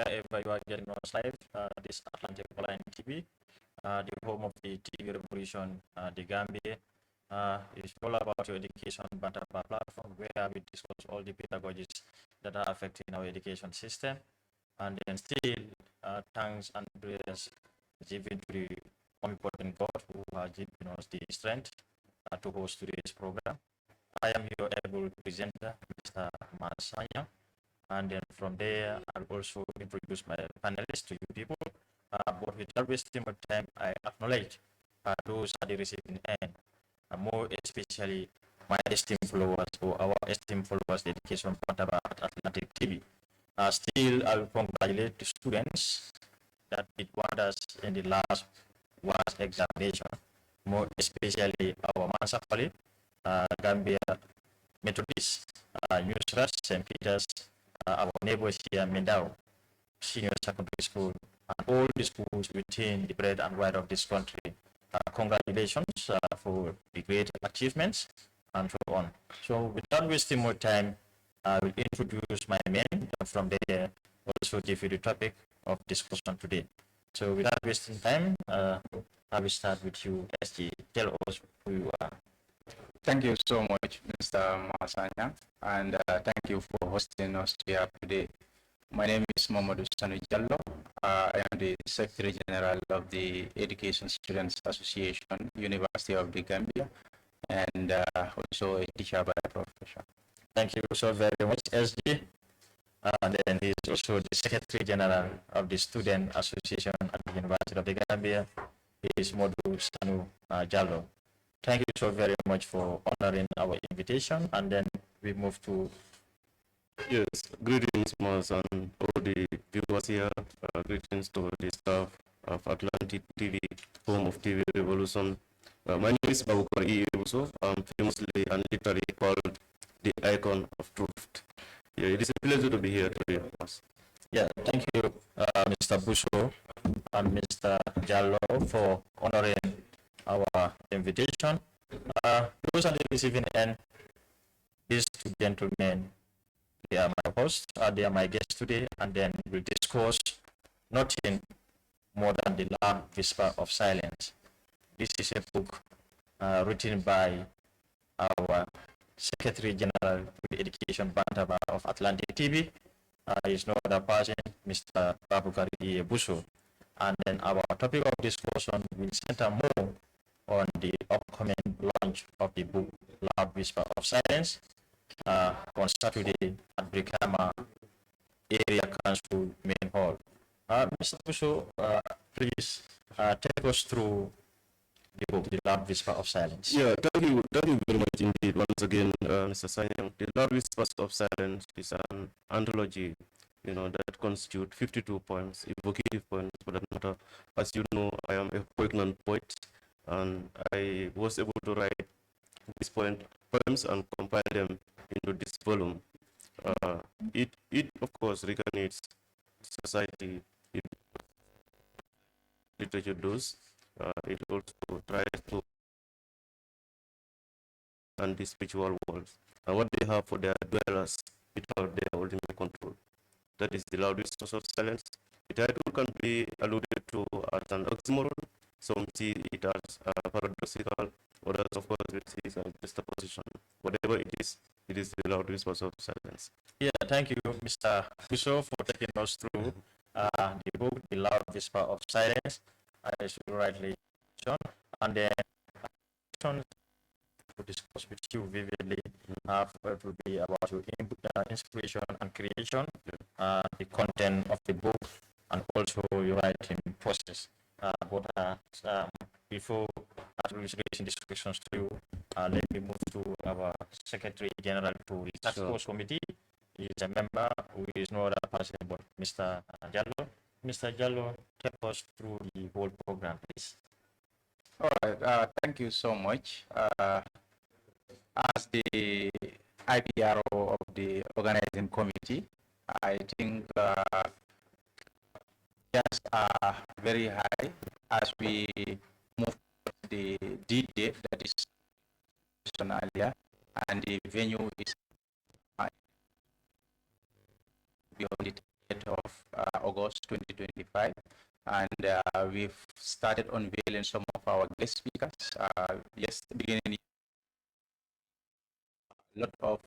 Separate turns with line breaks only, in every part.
wherever you are getting us live. This Atlantic Online TV, the home of the TV revolution, the Gambia. It's all about your education Bantaba platform where we discuss all the pedagogies that are affecting our education system. And then still, thanks and prayers given to the omnipotent God who has given us the strength to host today's program. I am your able presenter, Mr. Sanyang, and then from there, I'll also introduce my panelists to you people. But without wasting my time, I acknowledge those at the receiving end, more especially my esteemed followers or our esteemed followers, dedication Bantaba at Atlantic TV. Still, I'll congratulate the students that did wonders in the last was examination, more especially our Mansafali, Gambia Methodist, New Trust, St. Peter's, our neighbors here, Mendao Senior Secondary School, and all the schools within the bread and wide of this country. Congratulations for the great achievements and so on. So without wasting more time, I will introduce my men and from there also give you the topic of discussion today. So without wasting time, I will start with you, SG. Tell us who you are.
Thank you so much, Mr. Masanya, and thank you for hosting us here today. My name is Mamadou Sanu Jallo. I am the Secretary General of the Education Students Association, University of the Gambia, and also a teacher by profession.
Thank you so very much, SG. And then he is also the Secretary General of the Student Association at the University of the Gambia. He is Modu Sanu Jallo. Thank you so very much for honoring our invitation. And then we move to...
Yes, greetings, Mas, and all the viewers here. Greetings to the staff of Atlantic TV, home of TV Revolution. My name is Babukari Busso. I'm famously and literally called the icon of truth. Yeah, it is a pleasure to be here today, Mas.
Yeah, thank you, Mr. Busso and Mr. Jallo for honoring our invitation. Those are the receiving end. These two gentlemen, they are my hosts, they are my guests today, and then we'll discuss nothing more than the loud whisper of silence. This is a book written by our Secretary General for Education Bantaba of Atlantic TV. Is no other person, Mr. Babukari Busso. And then our topic of discussion will center more on the upcoming launch of the book Loud Whisper of Silence on Saturday at Brikama Area Council Main Hall. Mr. Busso, please take us through the book, The Loud Whisper of Silence.
Yeah, thank you very much indeed. Once again, Mr. Sanyang, The Loud Whispers of Silence is an anthology, that constitutes 52 poems, evocative poems for that matter. As you know, I am a poignant poet, and I was able to write these poems and compile them into this volume. It of course recognises society, literature does. It also tries to and the spiritual world and what they have for their dwellers without their ultimate control. That is the loudest source of silence. The title can be alluded to as an oxymoron. Some see it as paradoxical, others of course will see it as juxtaposition. Whatever it is the loudest source of silence.
Yeah, thank you, Mr. Busso, for taking us through the book, The Loud Whisper of Silence, as you rightly mentioned, and then to discuss with you vividly it will be about your inspiration and creation, the content of the book, and also your writing process. Before introducing these questions to you, let me move to our Secretary General to the Task Force Committee. He is a member who is no other person but Mr. Jallo. Mr. Jallo, take us through the whole program, please.
All right, thank you so much. As the IPRO of the organizing committee, I think yes, are very high as we move to the D-Day that is earlier, and the venue is on the 10th of August 2025. And we've started unveiling some of our guest speakers. Yes, beginning a lot of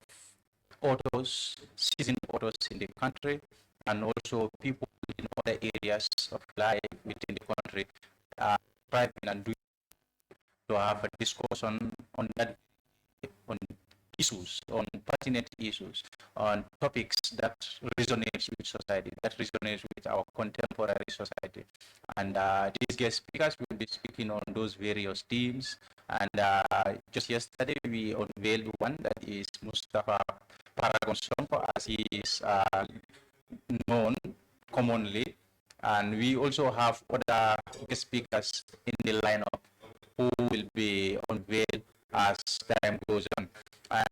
authors, seasoned authors in the country, and also people in other areas of life within the country, thriving and doing to have a discussion on that, on issues, on pertinent issues, on topics that resonates with society, that resonates with our contemporary society. And these guest speakers will be speaking on those various themes. And just yesterday, we unveiled one that is Mustafa Paragon Sonko, as he is known commonly. And we also have other guest speakers in the lineup who will be unveiled as time goes on.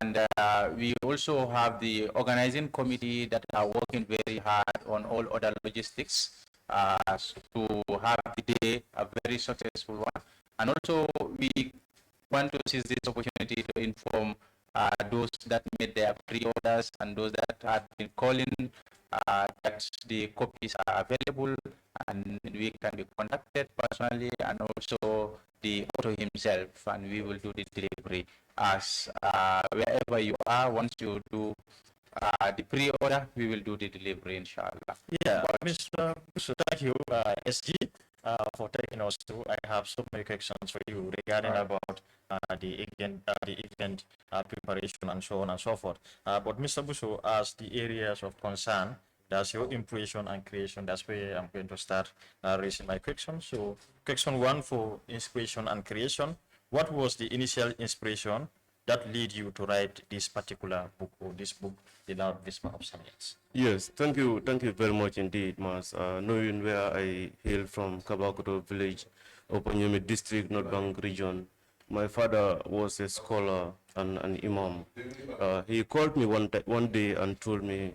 And we also have the organizing committee that are working very hard on all other logistics to have the day a very successful one. And also we want to seize this opportunity to inform those that made their pre-orders and those that had been calling that the copies are available and we can be contacted personally, and also the author himself, and we will do the delivery as wherever you are. Once you do the pre-order, we will do the delivery, inshallah.
Yeah, Mr. Busso, thank you, SG, for taking us through. I have so many questions for you regarding about the event preparation and so on and so forth. But Mr. Busso, as the areas of concern, that's your impression and creation. That's where I'm going to start raising my questions. So, question one for inspiration and creation. What was the initial inspiration that lead you to write this particular book, or this book, The Loud Whisper of Sanyang?
Yes, thank you very much indeed, Mas. Knowing where I hail from, Kabakoto village, Oponyemi district, North Bank region, my father was a scholar and an imam. He called me one day and told me,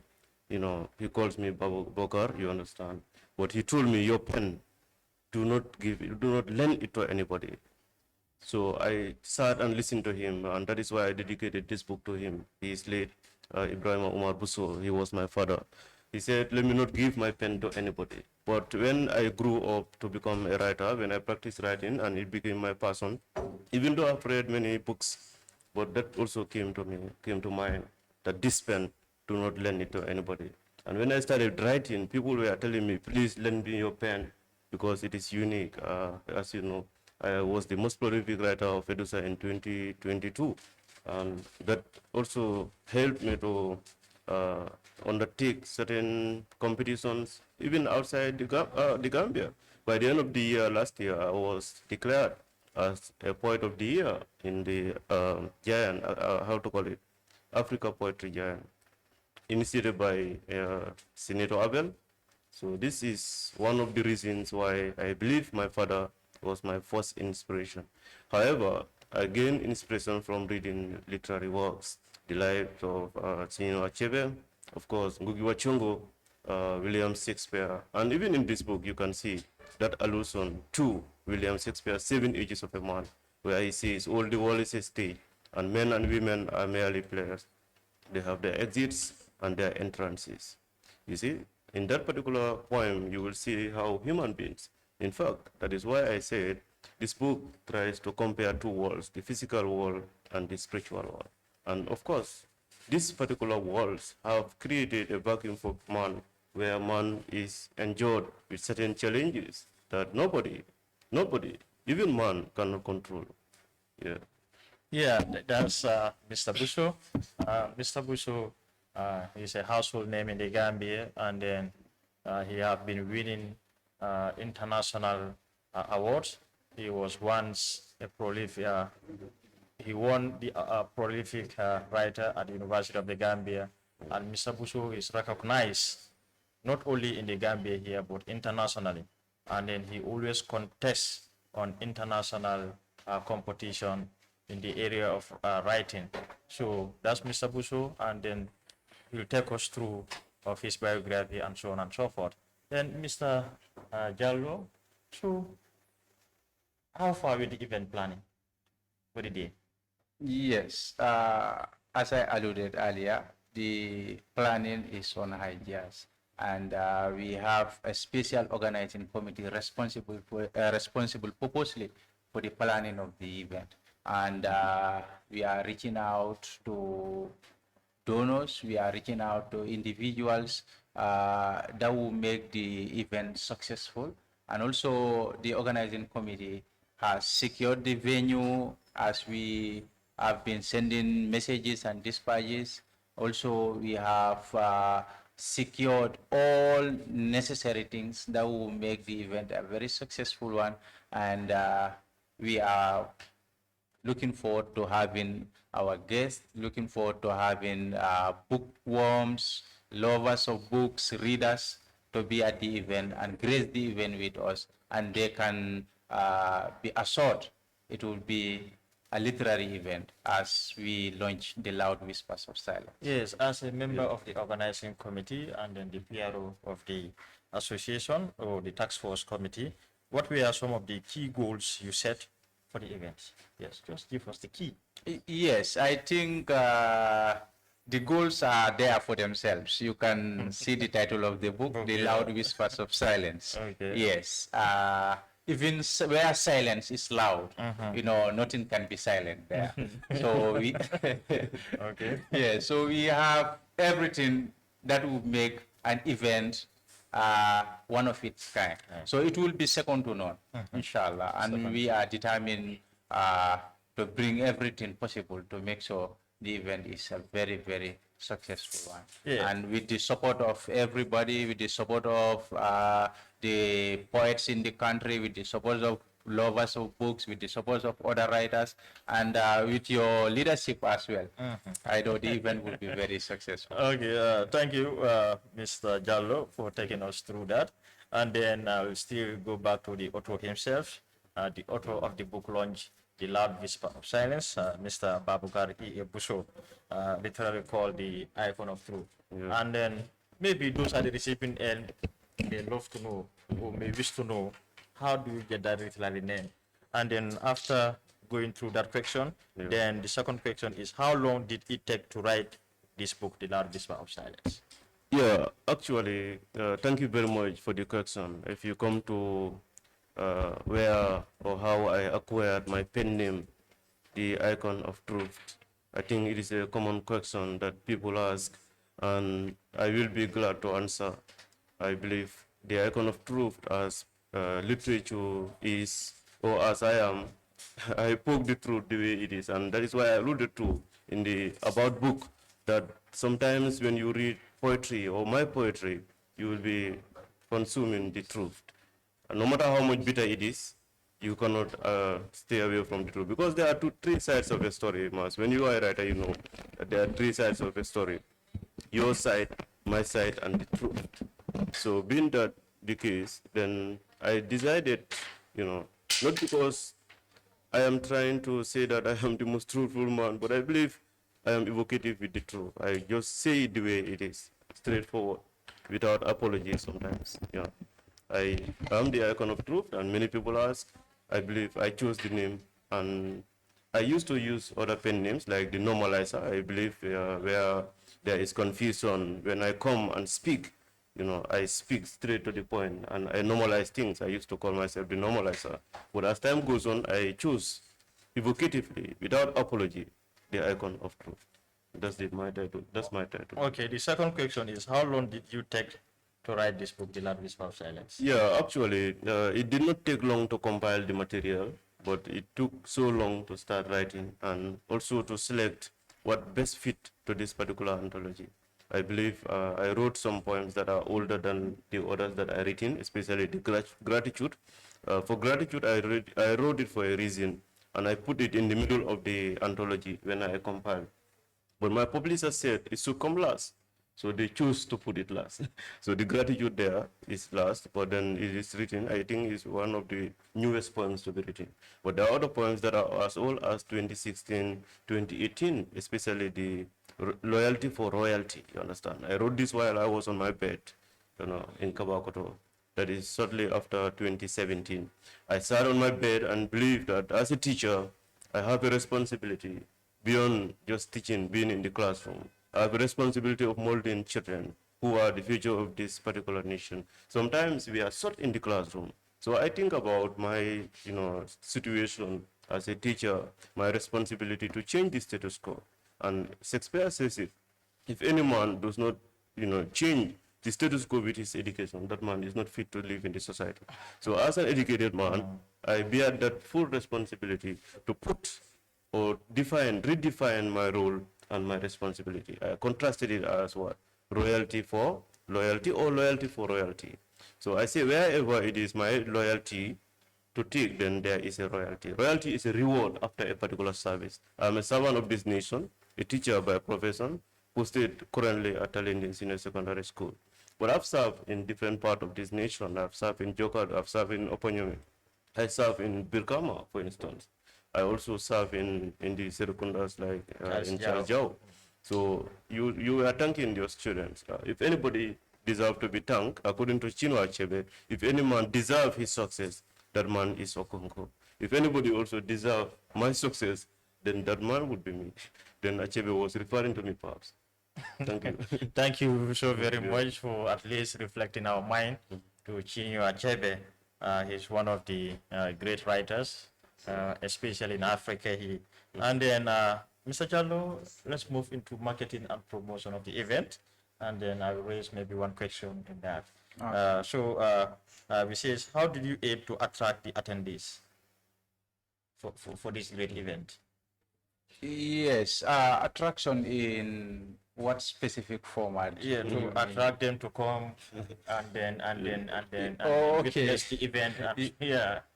he calls me Babu Bokar, you understand. But he told me, your pen, do not lend it to anybody. So I sat and listened to him, and that is why I dedicated this book to him. He is late, Ibrahim Umar Busso. He was my father. He said, let me not give my pen to anybody. But when I grew up to become a writer, when I practiced writing and it became my passion, even though I've read many books, but that also came to mind, that this pen, do not lend it to anybody. And when I started writing, people were telling me, please lend me your pen because it is unique. As you know, I was the most prolific writer of Edusa in 2022. And that also helped me to undertake certain competitions, even outside the Gambia. By the end of the year, last year, I was declared as a poet of the year in the Giant, how to call it, Africa Poetry Giant, initiated by Senator Abel. So this is one of the reasons why I believe my father was my first inspiration. However, I gained inspiration from reading literary works, the lives of Chinua Achebe, of course, Ngugi wa Thiong'o, William Shakespeare, and even in this book you can see that allusion to William Shakespeare's Seven Ages of a Man, where he says all the world is a stage and men and women are merely players. They have their exits and their entrances. You see, in that particular poem, you will see how human beings, in fact, that is why I said this book tries to compare two worlds, the physical world and the spiritual world. And of course, these particular worlds have created a vacuum for man, where man is endured with certain challenges that nobody, even man, cannot control. Yeah.
Yeah, that's Mr. Busso. Mr. Busso is a household name in the Gambia, and then he have been winning international awards. He was once a prolific. He won the prolific writer at the University of the Gambia, and Mr. Busso is recognized not only in the Gambia here but internationally. And then he always contests on international competition in the area of writing. So that's Mr. Busso, and then he'll take us through of his biography and so on and so forth. Then Mr. Jallo, so how far with the event planning for the day?
Yes, as I alluded earlier, the planning is on high gears. and we have a special organizing committee responsible purposely for the planning of the event. And we are reaching out to donors, we are reaching out to individuals that will make the event successful. And also the organizing committee has secured the venue as we have been sending messages and dispatches. Also, we have secured all necessary things that will make the event a very successful one. And we are looking forward to having our guests, looking forward to having bookworms, lovers of books, readers to be at the event and grace the event with us. And they can be assured it will be a literary event as we launch the Loud Whispers of Silence.
Yes, as a member of the organizing committee and then the PRO of the association or the task force committee, what were some of the key goals you set for the event? Yes, just give us the key.
Yes, I think the goals are there for themselves. You can see the title of the book, The Loud Whispers of Silence.
Okay.
Yes. Even where silence is loud, you know, nothing can be silent there. So we,
Okay.
yeah, so we have everything that will make an event one of its kind. So it will be second to none, inshallah. And we are determined to bring everything possible to make sure the event is a very, very successful one.
Yeah.
And with the support of everybody, with the support of the poets in the country, with the support of lovers of books, with the support of other writers, and with your leadership as well, I know the event will be very successful.
Okay, thank you, Mr. Jallo, for taking us through that. And then I'll still go back to the author himself, the author of the book launch, The Loud Whisper of Silence, Mr. Babukar E. Busso, literally called the icon of truth.
Yeah.
And then maybe those are the recipient end, they love to know, or may wish to know, how do you get that literary name? And then after going through that question, then the second question is, how long did it take to write this book, The Loud Whisper of Silence?
Yeah, actually, thank you very much for the question. If you come to where or how I acquired my pen name, the icon of truth, I think it is a common question that people ask, and I will be glad to answer. I believe the icon of truth, as literature is, or as I am, I poke the truth the way it is, and that is why I alluded to in the about book that sometimes when you read poetry or my poetry, you will be consuming the truth. And no matter how much bitter it is, you cannot stay away from the truth, because there are three sides of a story, Mas. When you are a writer, you know that there are three sides of a story: your side, my side, and the truth. So being that the case, then I decided, you know, not because I am trying to say that I am the most truthful man, but I believe I am evocative with the truth. I just say it the way it is, straightforward, without apology sometimes. Yeah. I am the icon of truth, and many people ask. I believe I chose the name, and I used to use other pen names like the normalizer. I believe where there is confusion when I come and speak, you know, I speak straight to the point and I normalize things. I used to call myself the normalizer. But as time goes on, I choose evocatively, without apology, the icon of truth. That's my title. That's my title.
Okay, the second question is, how long did you take to write this book, The Loud Whisper of Silence?
Yeah, actually, it did not take long to compile the material, but it took so long to start writing and also to select what best fit to this particular anthology. I believe I wrote some poems that are older than the others that I written, especially the gratitude. For gratitude, I wrote it for a reason, and I put it in the middle of the anthology when I compiled. But my publisher said it should come last, so they chose to put it last. So the gratitude there is last, but then it is written, I think is one of the newest poems to be written. But there are other poems that are as old as 2016, 2018, especially the loyalty for royalty, you understand? I wrote this while I was on my bed, you know, in Kabakoto. That is shortly after 2017. I sat on my bed and believed that as a teacher, I have a responsibility beyond just teaching, being in the classroom. I have a responsibility of molding children who are the future of this particular nation. Sometimes we are shut in the classroom. So I think about my, situation as a teacher, my responsibility to change the status quo. And Shakespeare says it, if any man does not, change the status quo with his education, that man is not fit to live in the society. So as an educated man, I bear that full responsibility to put or redefine my role and my responsibility. I contrasted it as what? Royalty for loyalty or loyalty for royalty. So I say wherever it is my loyalty to take, then there is a royalty. Royalty is a reward after a particular service. I'm a servant of this nation, a teacher by profession, posted currently at Talending Senior Secondary School. But I've served in different parts of this nation. I've served in Jokad, I've served in Oponyome. I serve in Birkama, for instance. I also serve in the Serukundas, like in Charjao. So you are thanking your students. If anybody deserves to be thanked, according to Chinua Achebe, if any man deserves his success, that man is Okonko. If anybody also deserves my success, then that man would be me. Then Achebe was referring to me, perhaps. Thank you.
Thank you so very much for at least reflecting our mind to Chinua Achebe. He's one of the great writers, especially in Africa. And then, Mr. Jallo, let's move into marketing and promotion of the event. And then I will raise maybe one question in that. We says, how did you aim to attract the attendees for this great event?
Yes, attraction in what specific format?
Yeah, to attract them to come and witness the event.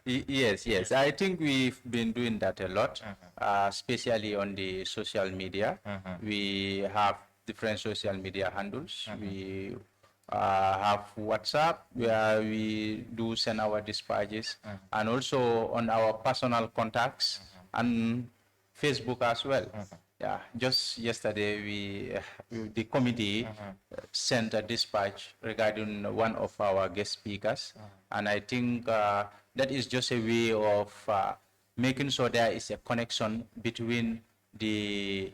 Yes. I think we've been doing that a lot, especially on the social media. We have different social media handles. We have WhatsApp where we do send our dispatches, and also on our personal contacts and Facebook as well. Yeah, just yesterday the committee sent a dispatch regarding one of our guest speakers, and I think that is just a way of making sure there is a connection between the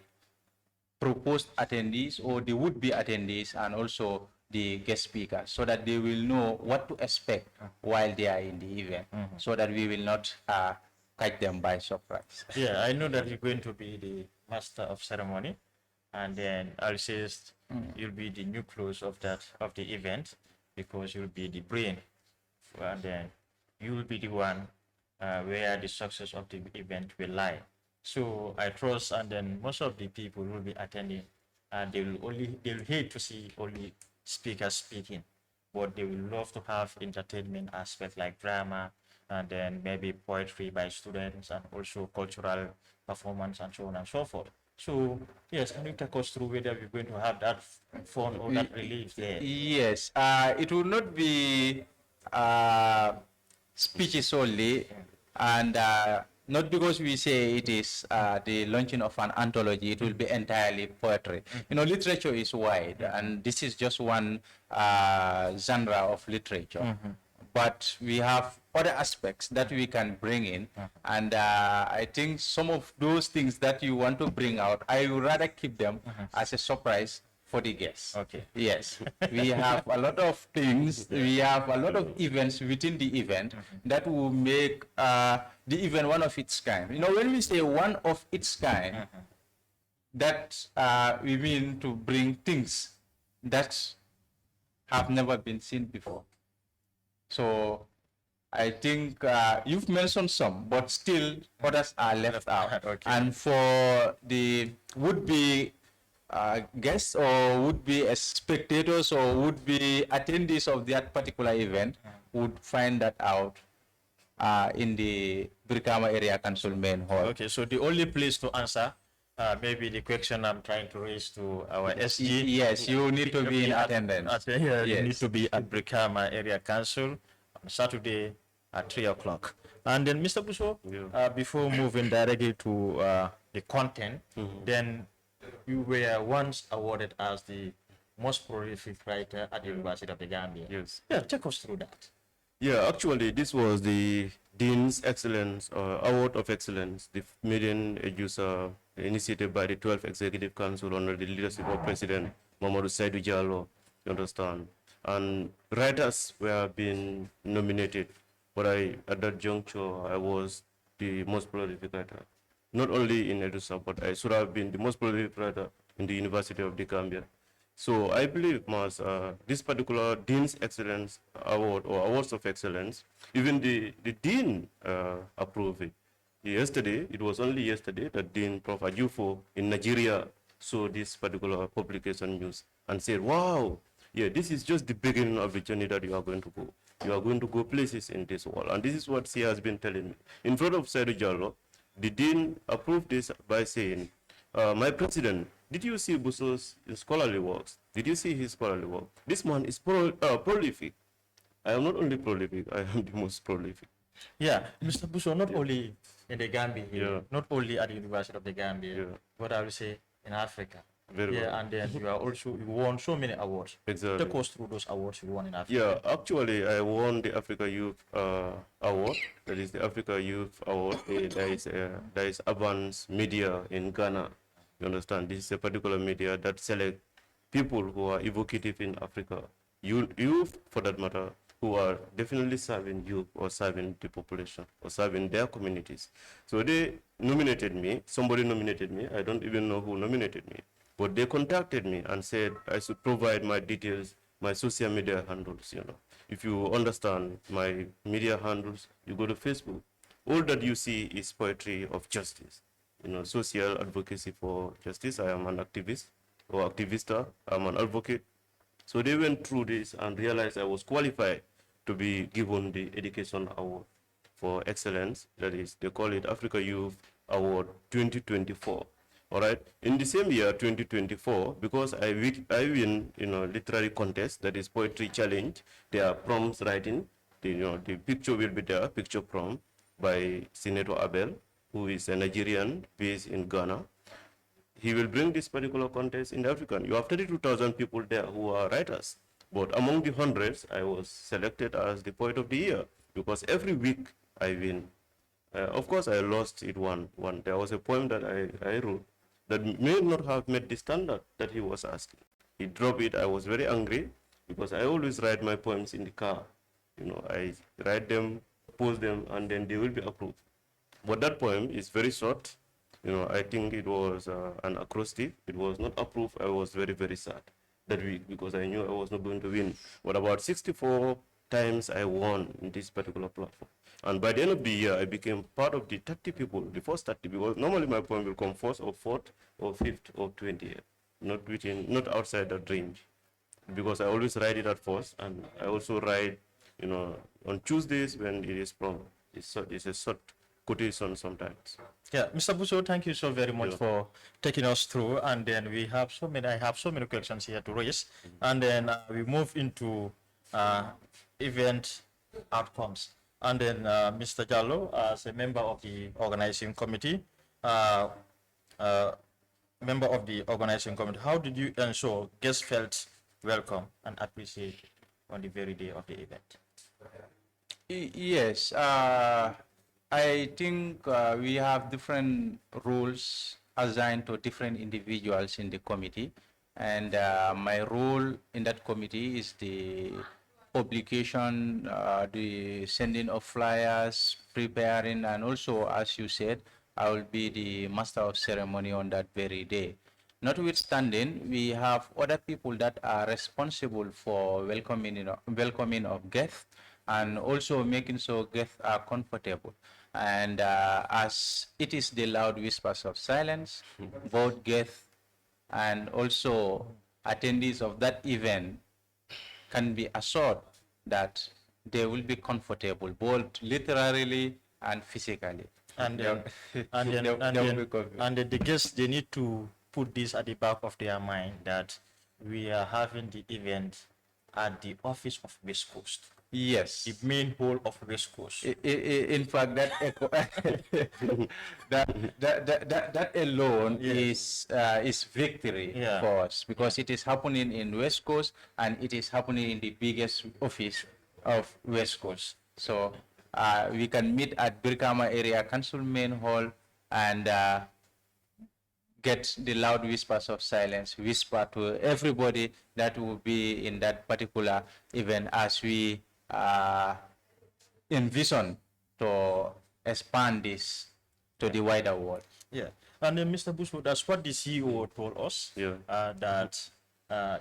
proposed attendees or the would-be attendees and also the guest speakers, so that they will know what to expect while they are in the event, so that we will not catch them by surprise.
Yeah, I know that you're going to be the master of ceremony, and then I'll say you'll be the nucleus of the event, because you'll be the brain, and then you'll be the one where the success of the event will lie. So I trust, and then most of the people will be attending, and they'll hate to see only speakers speaking, but they will love to have entertainment aspect like drama, and then maybe poetry by students, and also cultural performance, and so on and so forth. So yes, can you take us through whether we're going to have that fun or that relief there?
Yes, it will not be speeches only, and not because we say it is the launching of an anthology, it will be entirely poetry. Literature is wide, and this is just one genre of literature. But we have other aspects that we can bring in, and I think some of those things that you want to bring out, I would rather keep them as a surprise for the guests.
Okay.
Yes, we have a lot of things, we have a lot of events within the event that will make the event one of its kind. When we say one of its kind, that we mean to bring things that have never been seen before. So I think you've mentioned some, but still others are left out.
Okay.
And for the would-be guests or would-be spectators or would-be attendees of that particular event would find that out in the Brikama Area Council main hall.
Okay, so the only place to answer maybe the question I'm trying to raise to our SG.
Yes, you need to be in attendance.
You need to be at Brikama Area Council on Saturday at 3 o'clock. And then, Mr. Busso, before moving directly to the content, then you were once awarded as the most prolific writer at the University of the Gambia.
Yes.
Yeah, take us through that.
Yeah, actually, this was the Dean's Excellence Award of Excellence, the median user initiated by the 12th Executive Council under the leadership of President Mamadou Saidou Jallo. you understand? And writers were being nominated, but at that juncture, I was the most prolific writer. Not only in Edusa, but I should have been the most prolific writer in the University of the Gambia. So I believe, Mas, this particular Dean's Excellence Award or Awards of Excellence, even the Dean approved it. Yesterday, it was only yesterday that Dean Prof. Ajufo in Nigeria saw this particular publication news and said, wow, yeah, this is just the beginning of the journey that you are going to go. You are going to go places in this world. And this is what she has been telling me. In front of Saidu Jallo, the Dean approved this by saying, my president, did you see Busso's scholarly works? Did you see his scholarly work? This man is prolific. I am not only prolific, I am the most prolific.
Yeah, Mr. Busso, not only in the Gambia here,
Yeah.
not only at the University of the Gambia,
Yeah.
but I will say in Africa.
Very
yeah,
well.
and then you won so many awards.
Exactly.
Take us through those awards you won in Africa.
Yeah, actually, I won the Africa Youth Award. That is the Africa Youth Award. There is Avance Media in Ghana. You understand? This is a particular media that select people who are evocative in Africa. Youth, for that matter, who are definitely serving youth or serving the population or serving their communities. So they nominated me. Somebody nominated me. I don't even know who nominated me. But they contacted me and said I should provide my details, my social media handles, you know. If you understand my media handles, you go to Facebook. All that you see is poetry of justice, you know, social advocacy for justice. I am an activist or activista. I'm an advocate. So they went through this and realized I was qualified to be given the Education Award for Excellence. That is, they call it Africa Youth Award 2024. All right. In the same year, 2024, because I win, you know, literary contest, that is poetry challenge. There are prompts writing. The picture will be there, picture prompt by Senator Abel, who is a Nigerian based in Ghana. He will bring this particular contest in the African. You have 32,000 people there who are writers. But among the hundreds, I was selected as the poet of the year because every week I win. Of course, I lost it one. There was a poem that I wrote that may not have met the standard that he was asking. He dropped it. I was very angry because I always write my poems in the car. You know, I write them, post them, and then they will be approved. But that poem is very short. You know, I think it was an acrostic. It was not approved. I was very, very sad that week because I knew I was not going to win. But about 64 times I won in this particular platform. And by the end of the year, I became part of the 30 people, the first 30, because normally my poem will come first or fourth or fifth or 20th, not outside that range. Because I always write it at first, and I also write, you know, on Tuesdays when it is from. It's a short quotation sometimes.
Yeah, Mr. Busso, thank you so very much for taking us through. And then I have so many questions here to raise. And then we move into event outcomes. And then Mr. Jallo, as a member of the organizing committee, how did you ensure guests felt welcome and appreciated on the very day of the event?
Yes, I think we have different roles assigned to different individuals in the committee, and my role in that committee is the publication, the sending of flyers, preparing, and also, as you said, I will be the master of ceremony on that very day. Notwithstanding, we have other people that are responsible for welcoming of guests and also making sure guests are comfortable. And as it is the loud whispers of silence, both guests and also attendees of that event can be assured that they will be comfortable, both literally and physically.
And then, the guests, they need to put this at the back of their mind that we are having the event at the office of West Coast.
Yes.
The main hall of West Coast.
In fact, that that alone is victory for us, because it is happening in West Coast and it is happening in the biggest office of West Coast. So we can meet at Birkama Area Council Main Hall, and get the loud whispers of silence, whisper to everybody that will be in that particular event as we envision to expand this to the wider world.
Yeah, and then Mr. Busso, that's what the CEO told us.
Yeah.
That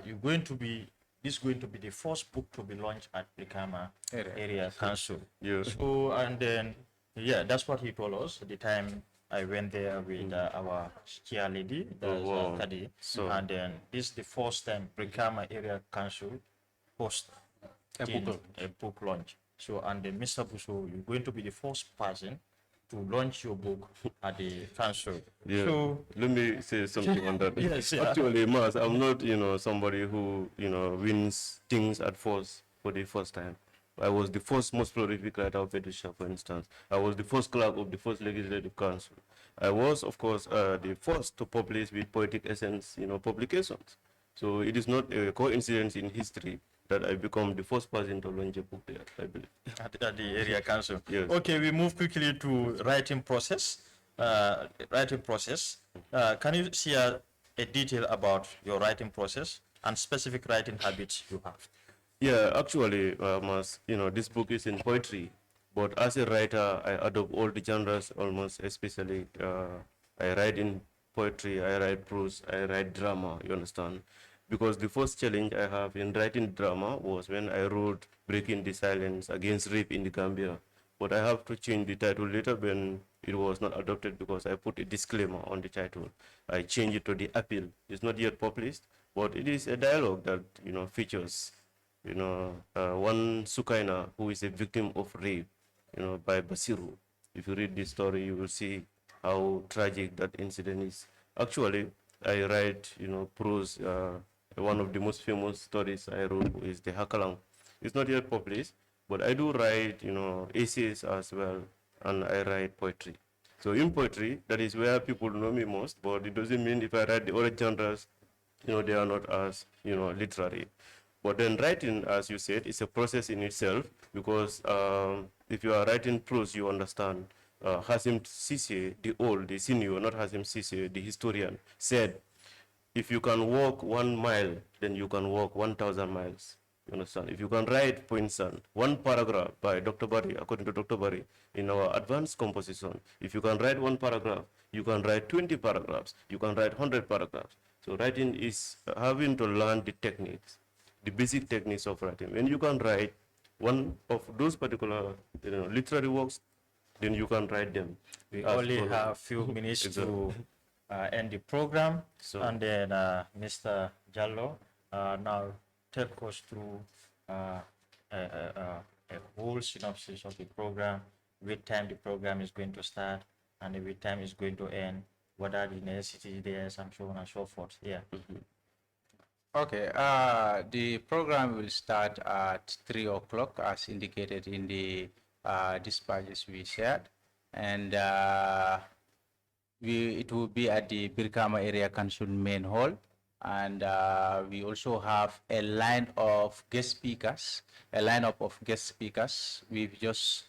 you're going to be this is going to be the first book to be launched at Brikama Area Council.
Yeah.
So and then yeah, that's what he told us the time I went there with our chair lady,
wow.
Kadi,
So-
and then this is the first time Brikama Area Council host a book launch. So and then Mr. Busso, you're going to be the first person to launch your book at the council.
Yeah.
So
Let me say something on that.
Yes, yeah.
Actually, Mas, I'm not, somebody who, wins things at first for the first time. I was the first most prolific writer of Edisha, for instance. I was the first clerk of the first legislative council. I was, of course, the first to publish with Poetic Essence, publications. So it is not a coincidence in history that I become the first person to launch a book there, I believe.
at the area council.
Yes.
Okay, we move quickly to writing process. Can you share a detail about your writing process and specific writing habits you have?
Yeah, actually, Mas, this book is in poetry, but as a writer, I adopt all the genres almost, especially I write in poetry, I write prose, I write drama, you understand? Because the first challenge I have in writing drama was when I wrote Breaking the Silence Against Rape in the Gambia. But I have to change the title later when it was not adopted because I put a disclaimer on the title. I changed it to The Appeal. It's not yet published, but it is a dialogue that, features one Sukaina who is a victim of rape, by Basiru. If you read this story, you will see how tragic that incident is. Actually, I write, prose. One of the most famous stories I wrote is the Hakalang. It's not yet published, but I do write, essays as well, and I write poetry. So in poetry, that is where people know me most, but it doesn't mean if I write the other genres, they are not as, literary. But then writing, as you said, is a process in itself because if you are writing prose, you understand. Hasim Sisi, the senior, not Hasim Sisi, the historian, said, if you can walk 1 mile, then you can walk 1,000 miles. You understand? If you can write, for instance, one paragraph by Dr. Barry, according to Dr. Barry, in our advanced composition, if you can write one paragraph, you can write 20 paragraphs, you can write 100 paragraphs. So writing is having to learn the techniques, the basic techniques of writing. When you can write one of those particular literary works, then you can write them.
We only have a few minutes
Exactly.
to end the program.
So-
and then Mr. Jallo now take us through a whole synopsis of the program, which time the program is going to start, and which time is going to end, what are the necessities there, and so on and so forth. Yeah.
Okay, the program will start at 3 o'clock as indicated in the dispatches we shared. And it will be at the Birkama Area Council main hall. And we also have a line of guest speakers, a lineup of guest speakers. We've just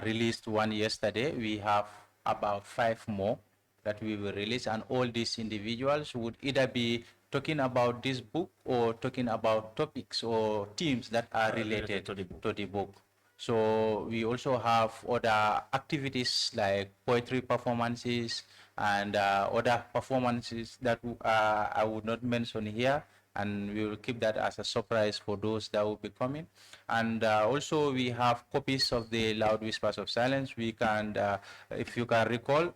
released one yesterday. We have about 5 more that we will release, and all these individuals would either be talking about this book or talking about topics or themes that are related to the book. So we also have other activities like poetry performances and other performances that I would not mention here, and we will keep that as a surprise for those that will be coming. And also we have copies of the Loud Whispers of Silence. We can, if you can recall,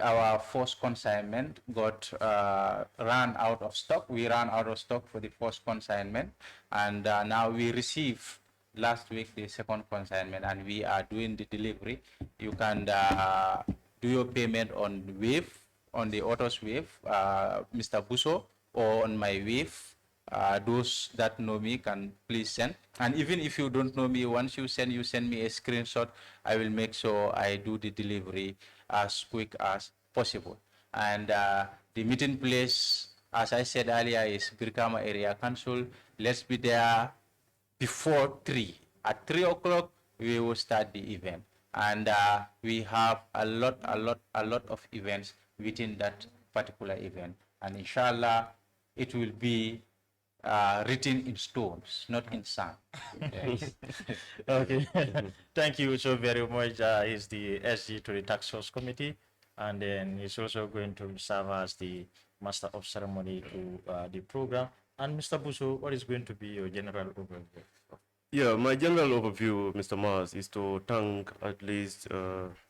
our first consignment got ran out of stock. We ran out of stock for the first consignment, and now we receive last week the second consignment, and we are doing the delivery. You can do your payment on Wave, on the autos Wave, Mr. Busso, or on my Wave. Those that know me can please send. And even if you don't know me, once you send me a screenshot, I will make sure I do the delivery as quick as possible. And the meeting place, as I said earlier, is Birkama Area Council. Let's be there before 3. At 3 o'clock, we will start the event. And we have a lot of events within that particular event. And inshallah, it will be written in stones, not in sand. Yes.
Okay. Thank you so very much. He's the SG to the Tax Force Committee, and then he's also going to serve as the Master of Ceremony to the program. And Mr. Busso, what is going to be your general overview?
Yeah, my general overview, Mr. Mars, is to thank at least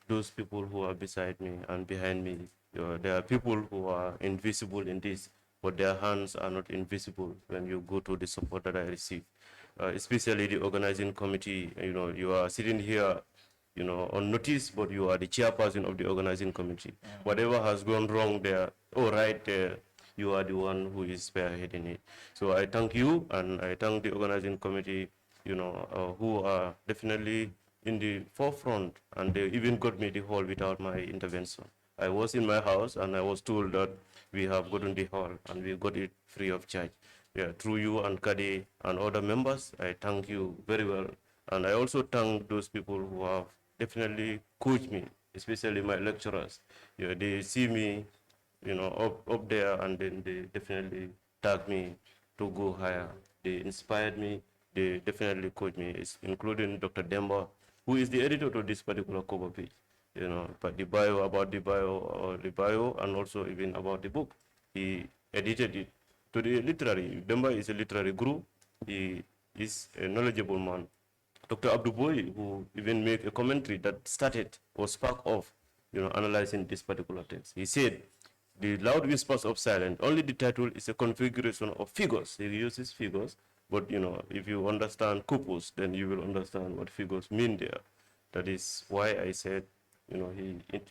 those people who are beside me and behind me. There are people who are invisible in this, but their hands are not invisible when you go to the support that I receive. Especially the organizing committee, you are sitting here, on notice, but you are the chairperson of the organizing committee. Whatever has gone wrong there, right there, you are the one who is spearheading it. So I thank you, and I thank the organizing committee, who are definitely in the forefront, and they even got me the hall without my intervention. I was in my house, and I was told that we have gotten the hall, and we got it free of charge. Yeah, through you and Kadi and other members, I thank you very well. And I also thank those people who have definitely coached me, especially my lecturers. Yeah, they see me, up there, and then they definitely tag me to go higher. They inspired me. They definitely coached me, including Dr. Demba, who is the editor of this particular cover page. But the bio, and also even about the book. He edited it to the literary. Demba is a literary guru. He is a knowledgeable man. Dr. Abduboy, who even made a commentary that started or sparked off, analyzing this particular text. He said, the loud whispers of silence, only the title is a configuration of figures. He uses figures, but if you understand corpus, then you will understand what figures mean there. That is why I said,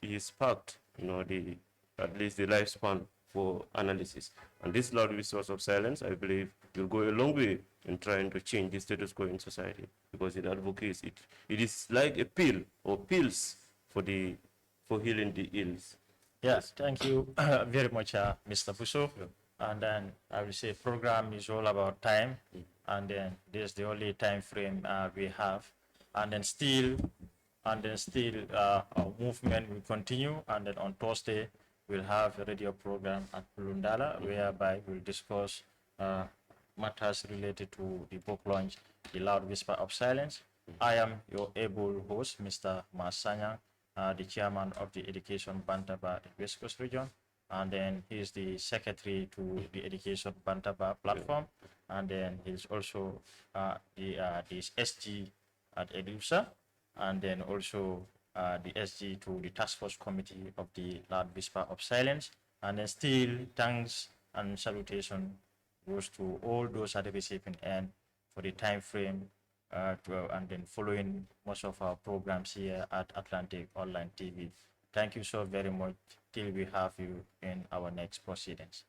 he sparked, at least the lifespan for analysis. And this loud resource of silence, I believe, will go a long way in trying to change the status quo in society, because it advocates it. It is like a pill or pills for healing the ills.
Yes, thank you very much, Mr. Busso.
Yeah.
And then I will say program is all about time, and then this is the only time frame we have, and then still our movement will continue, and then on Thursday we'll have a radio program at Lundala, whereby we'll discuss matters related to the book launch, The Loud Whisper of Silence. I am your able host, Mr. Sanyang, the chairman of the Education Bantaba West Coast region, and then he's the secretary to the Education Bantaba platform, and then he's also this SG at EDUSA, and then also the SG to the task force committee of the Loud Whisper of Silence, and then still thanks and salutation goes to all those at the receiving end for the time frame and then following most of our programs here at Atlantic Online TV. Thank you so very much till we have you in our next proceedings.